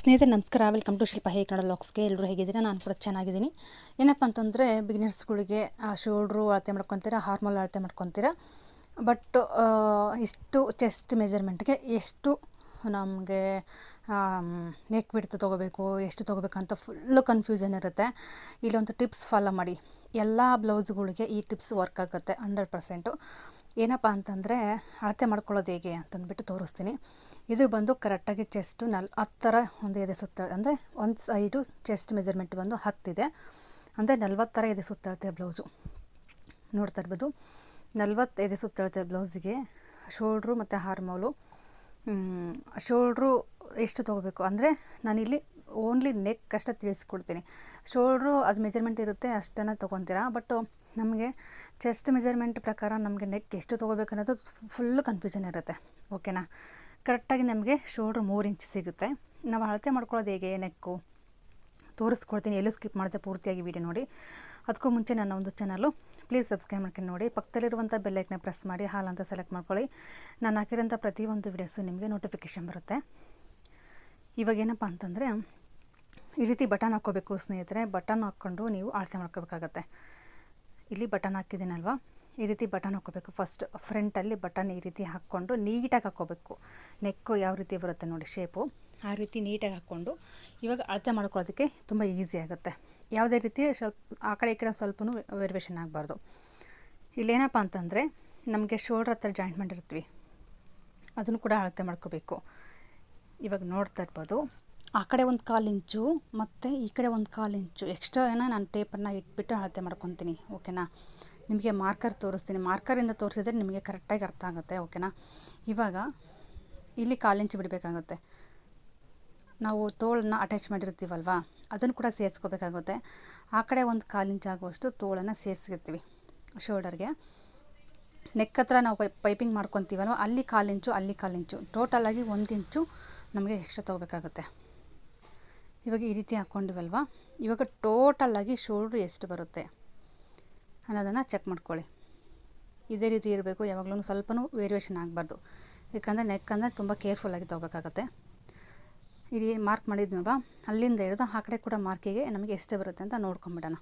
ಸ್ನೇಹಿತರೆ ನಮಸ್ಕಾರ, welcome to ಶಿಲ್ಪ ಹೇ ಕನ್ನಡ ಲಾಕ್ಸ್ಗೆ. ಎಲ್ಲರೂ ಹೇಗಿದ್ದೀರಾ? ನಾನು ಕೂಡ ಚೆನ್ನಾಗಿದ್ದೀನಿ. ಏನಪ್ಪ ಅಂತಂದರೆ, ಬಿಗಿನರ್ಸ್ಗಳಿಗೆ ಶೋಲ್ಡ್ರು ಅಳತೆ ಮಾಡ್ಕೊತೀರಾ, ಹಾರ್ಮೋಲ್ ಅಳತೆ ಮಾಡ್ಕೊತೀರಾ. ಬಟ್ ಇಷ್ಟು ಚೆಸ್ಟ್ ಮೆಜರ್ಮೆಂಟ್ಗೆ ಎಷ್ಟು ನಮಗೆ ನೆಕ್ ಬಿಡ್ತು ತೊಗೋಬೇಕು, ಎಷ್ಟು ತೊಗೋಬೇಕು ಅಂತ ಫುಲ್ಲು ಕನ್ಫ್ಯೂಷನ್ ಇರುತ್ತೆ. ಇಲ್ಲೊಂದು ಟಿಪ್ಸ್ ಫಾಲೋ ಮಾಡಿ. ಎಲ್ಲ ಬ್ಲೌಸ್ಗಳಿಗೆ ಈ ಟಿಪ್ಸ್ ವರ್ಕ್ ಆಗುತ್ತೆ 100%. ಏನಪ್ಪ ಅಂತಂದರೆ, ಅಳತೆ ಮಾಡ್ಕೊಳ್ಳೋದು ಹೇಗೆ ಅಂತಂದ್ಬಿಟ್ಟು ತೋರಿಸ್ತೀನಿ. ಇದು ಬಂದು ಕರೆಕ್ಟಾಗಿ ಚೆಸ್ಟು 10 ಒಂದು ಎದೆ ಸುತ್ತ, ಅಂದರೆ ಒಂದು ಸೈಡು ಚೆಸ್ಟ್ ಮೆಜರ್ಮೆಂಟ್ ಬಂದು 10 ಇದೆ, ಅಂದರೆ 40 ಎದೆ ಸುತ್ತಳತೆ ಬ್ಲೌಸು. ನೋಡ್ತಾ ಇರ್ಬೋದು, 40 ಎದೆ ಸುತ್ತಳತೆ ಬ್ಲೌಸಿಗೆ ಶೋಲ್ಡ್ರು ಮತ್ತು ಹಾರ್ಮೋಲು. ಶೋಲ್ಡ್ರು ಎಷ್ಟು ತೊಗೋಬೇಕು ಅಂದರೆ, ನಾನಿಲ್ಲಿ ಓನ್ಲಿ ನೆಕ್ ಅಷ್ಟೇ ತಿಳಿಸ್ಕೊಡ್ತೀನಿ. ಶೋಲ್ಡ್ರು ಅದು ಮೆಜರ್ಮೆಂಟ್ ಇರುತ್ತೆ, ಅಷ್ಟನ್ನು ತೊಗೊತೀರಾ. ಬಟ್ ನಮಗೆ ಚೆಸ್ಟ್ ಮೆಜರ್ಮೆಂಟ್ ಪ್ರಕಾರ ನಮಗೆ ನೆಕ್ ಎಷ್ಟು ತೊಗೋಬೇಕು ಅನ್ನೋದು ಫುಲ್ಲು ಕನ್ಫ್ಯೂಷನ್ ಇರುತ್ತೆ. ಓಕೆನಾ? ಕರೆಕ್ಟಾಗಿ ನಮಗೆ ಶೋಲ್ಡ್ರು 3 ಇಂಚ್ ಸಿಗುತ್ತೆ. ನಾವು ಅಳತೆ ಮಾಡ್ಕೊಳ್ಳೋದು ಹೇಗೆ ನೆಕ್ಕು ತೋರಿಸ್ಕೊಡ್ತೀನಿ. ಎಲ್ಲೂ ಸ್ಕಿಪ್ ಮಾಡಿದೆ, ಪೂರ್ತಿಯಾಗಿ ವೀಡಿಯೋ ನೋಡಿ. ಅದಕ್ಕೂ ಮುಂಚೆ ನನ್ನ ಒಂದು ಚಾನಲು ಪ್ಲೀಸ್ ಸಬ್ಸ್ಕ್ರೈಬ್ ಮಾಡ್ಕೊಂಡು ನೋಡಿ. ಪಕ್ಕದಲ್ಲಿರುವಂಥ ಬೆಲ್ಲೈಕನ್ನ ಪ್ರೆಸ್ ಮಾಡಿ ಹಾಲ್ ಅಂತ ಸೆಲೆಕ್ಟ್ ಮಾಡ್ಕೊಳ್ಳಿ. ನಾನು ಹಾಕಿರೋಂಥ ಪ್ರತಿಯೊಂದು ವೀಡಿಯೋಸು ನಿಮಗೆ ನೋಟಿಫಿಕೇಷನ್ ಬರುತ್ತೆ. ಇವಾಗ ಏನಪ್ಪ ಅಂತಂದರೆ, ಈ ರೀತಿ ಬಟನ್ ಹಾಕ್ಕೋಬೇಕು ಸ್ನೇಹಿತರೆ. ಬಟನ್ ಹಾಕ್ಕೊಂಡು ನೀವು ಅಳತೆ ಮಾಡ್ಕೋಬೇಕಾಗತ್ತೆ. ಇಲ್ಲಿ ಬಟನ್ ಹಾಕಿದ್ದೀನಲ್ವ, ಈ ರೀತಿ ಬಟನ್ ಹಾಕ್ಕೋಬೇಕು. ಫಸ್ಟ್ ಫ್ರಂಟಲ್ಲಿ ಬಟನ್ ಈ ರೀತಿ ಹಾಕ್ಕೊಂಡು ನೀಟಾಗಿ ಹಾಕ್ಕೋಬೇಕು. ನೆಕ್ಕು ಯಾವ ರೀತಿ ಬರುತ್ತೆ ನೋಡಿ ಶೇಪು, ಆ ರೀತಿ ನೀಟಾಗಿ ಹಾಕ್ಕೊಂಡು ಇವಾಗ ಅಳತೆ ಮಾಡ್ಕೊಳ್ಳೋದಕ್ಕೆ ತುಂಬ ಈಸಿ ಆಗುತ್ತೆ. ಯಾವುದೇ ರೀತಿ ಸ್ವಲ್ಪ ಆ ಕಡೆ ಈ ಕಡೆ ಸ್ವಲ್ಪನೂ ವೇರಿಯೇಷನ್ ಆಗಬಾರ್ದು. ಇಲ್ಲೇನಪ್ಪ ಅಂತಂದರೆ, ನಮಗೆ ಶೋಲ್ಡ್ರ್ ಹತ್ರ ಜಾಯಿಂಟ್ ಮಾಡಿರ್ತೀವಿ, ಅದನ್ನು ಕೂಡ ಅಳತೆ ಮಾಡ್ಕೋಬೇಕು. ಇವಾಗ ನೋಡ್ತಾ ಇರ್ಬೋದು, ಆ ಕಡೆ ಒಂದು 1/4 ಇಂಚು ಮತ್ತು ಈ ಕಡೆ ಒಂದು 1/4 ಇಂಚು ಎಕ್ಸ್ಟ್ರಾನ ನಾನು ಟೇಪನ್ನು ಇಟ್ಬಿಟ್ಟು ಅಳತೆ ಮಾಡ್ಕೊತೀನಿ. ಓಕೆನಾ? ನಿಮಗೆ ಮಾರ್ಕರ್ ತೋರಿಸ್ತೀನಿ. ಮಾರ್ಕರಿಂದ ತೋರಿಸಿದ್ರೆ ನಿಮಗೆ ಕರೆಕ್ಟಾಗಿ ಅರ್ಥ ಆಗುತ್ತೆ. ಓಕೆನಾ? ಇವಾಗ ಇಲ್ಲಿ 1/4 ಇಂಚು ಬಿಡಬೇಕಾಗುತ್ತೆ. ನಾವು ತೋಳನ್ನು ಅಟ್ಯಾಚ್ ಮಾಡಿರ್ತೀವಲ್ವ, ಅದನ್ನು ಕೂಡ ಸೇರಿಸ್ಕೋಬೇಕಾಗುತ್ತೆ. ಆ ಕಡೆ ಒಂದು 1/4 ಇಂಚ್ ಆಗುವಷ್ಟು ತೋಳನ್ನು ಸೇರಿಸಿರ್ತೀವಿ ಶೋಲ್ಡರ್ಗೆ. ನೆಕ್ ಹತ್ರ ನಾವು ಪೈಪಿಂಗ್ ಮಾಡ್ಕೊತೀವಲ್ವ, ಅಲ್ಲಿ 1/4 ಇಂಚು, ಅಲ್ಲಿ 1/4 ಇಂಚು, ಟೋಟಲಾಗಿ 1 ಇಂಚು ನಮಗೆ ಎಕ್ಸ್ಟ್ರಾ ತೊಗೋಬೇಕಾಗುತ್ತೆ. ಇವಾಗ ಈ ರೀತಿ ಹಾಕ್ಕೊಂಡಿವಲ್ವ, ಇವಾಗ ಟೋಟಲಾಗಿ ಶೋಲ್ಡ್ರು ಎಷ್ಟು ಬರುತ್ತೆ ಅನ್ನೋದನ್ನು ಚೆಕ್ ಮಾಡ್ಕೊಳ್ಳಿ. ಇದೇ ರೀತಿ ಇರಬೇಕು, ಯಾವಾಗಲೂ ಸ್ವಲ್ಪನೂ ವೇರಿಯೇಷನ್ ಆಗಬಾರ್ದು. ಯಾಕಂದರೆ ನೆಕ್ ಅಂದರೆ ತುಂಬ ಕೇರ್ಫುಲ್ಲಾಗಿ ತೊಗೋಬೇಕಾಗತ್ತೆ. ಇಲ್ಲಿ ಮಾರ್ಕ್ ಮಾಡಿದ್ನಲ್ವ, ಅಲ್ಲಿಂದ ಹಿಡಿದು ಆ ಕಡೆ ಕೂಡ ಮಾರ್ಕಿಗೆ ನಮಗೆ ಎಷ್ಟೇ ಬರುತ್ತೆ ಅಂತ ನೋಡ್ಕೊಂಬಿಡೋಣ.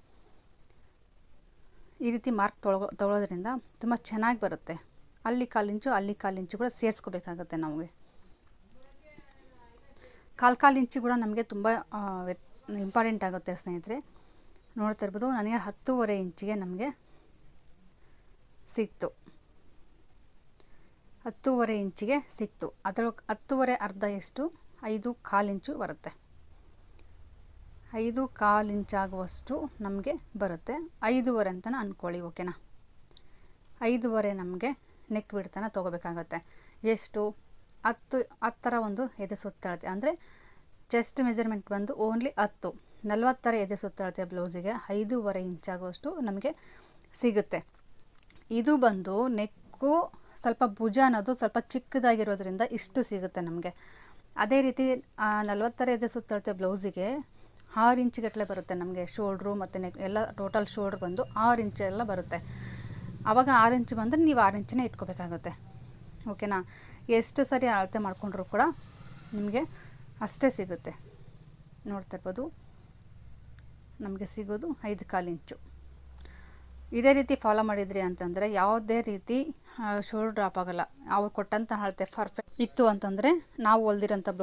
ಈ ರೀತಿ ಮಾರ್ಕ್ ತೊಗೊಳೋದ್ರಿಂದ ತುಂಬ ಚೆನ್ನಾಗಿ ಬರುತ್ತೆ. ಅಲ್ಲಿ 1/4 ಇಂಚು, ಅಲ್ಲಿ 1/4 ಇಂಚು ಕೂಡ ಸೇರಿಸ್ಕೋಬೇಕಾಗತ್ತೆ. ನಮಗೆ 1/4 ಇಂಚು ಕೂಡ ನಮಗೆ ತುಂಬ ಇಂಪಾರ್ಟೆಂಟ್ ಆಗುತ್ತೆ ಸ್ನೇಹಿತರೆ. ನೋಡ್ತಾ ಇರ್ಬೋದು, ನನಗೆ 10.5 ಇಂಚಿಗೆ ನಮಗೆ ಸಿಕ್ತು. 10.5 ಇಂಚಿಗೆ ಸಿಕ್ತು. ಅದರ 10.5 ಅರ್ಧ ಎಷ್ಟು 5.25 ಇಂಚು ಬರುತ್ತೆ. 5.25 ಇಂಚಾಗುವಷ್ಟು ನಮಗೆ ಬರುತ್ತೆ. 5.5 ಅಂತಲೇ ಅಂದ್ಕೊಳ್ಳಿ. ಓಕೆನಾ? 5.5 ನಮಗೆ ನೆಕ್ ಬಿಡ್ತನ ತೊಗೋಬೇಕಾಗತ್ತೆ. ಎಷ್ಟು 10 ಒಂದು ಎದೆ ಸುತ್ತಳತೆ, ಅಂದರೆ ಚೆಸ್ಟ್ ಮೆಜರ್ಮೆಂಟ್ ಬಂದು ಓನ್ಲಿ 10, 40 ಎದೆ ಸುತ್ತಳತೆ ಬ್ಲೌಸಿಗೆ 5.5 ಇಂಚಾಗುವಷ್ಟು ನಮಗೆ ಸಿಗುತ್ತೆ. ಇದು ಬಂದು ನೆಕ್ಕು ಸ್ವಲ್ಪ ಭುಜ ಅನ್ನೋದು ಸ್ವಲ್ಪ ಚಿಕ್ಕದಾಗಿರೋದ್ರಿಂದ ಇಷ್ಟು ಸಿಗುತ್ತೆ ನಮಗೆ. ಅದೇ ರೀತಿ 40 ಎದೆ ಸುತ್ತಳತೆ ಬ್ಲೌಸಿಗೆ 6 ಇಂಚ್ಗಟ್ಟಲೆ ಬರುತ್ತೆ ನಮಗೆ ಶೋಲ್ಡ್ರು ಮತ್ತು ನೆಕ್ ಎಲ್ಲ. ಟೋಟಲ್ ಶೋಲ್ಡ್ರ್ ಬಂದು 6 ಇಂಚೆಲ್ಲ ಬರುತ್ತೆ. ಆವಾಗ 6 ಇಂಚು ಬಂದರೆ ನೀವು 6 ಇಂಚನ್ನೇ ಇಟ್ಕೋಬೇಕಾಗುತ್ತೆ. ಓಕೆನಾ? ಎಷ್ಟು ಸರಿ ಅಳತೆ ಮಾಡಿಕೊಂಡ್ರೂ ಕೂಡ ನಿಮಗೆ ಅಷ್ಟೇ ಸಿಗುತ್ತೆ. ನೋಡ್ತಾ ಇರ್ಬೋದು, ನಮಗೆ ಸಿಗೋದು 5.25 ಇಂಚು. ಇದೇ ರೀತಿ ಫಾಲೋ ಮಾಡಿದ್ರಿ ಅಂತಂದರೆ ಯಾವುದೇ ರೀತಿ ಶೋಲ್ಡ್ರ್ ಡ್ರಾಪ್ ಆಗೋಲ್ಲ. ಅವ್ರು ಕೊಟ್ಟಂಥ ಅಳತೆ ಪರ್ಫೆಕ್ಟ್ ಇತ್ತು ಅಂತಂದರೆ, ನಾವು ಹೊಲ್ದಿರೋಂಥ ಬ್ಲೌಸ್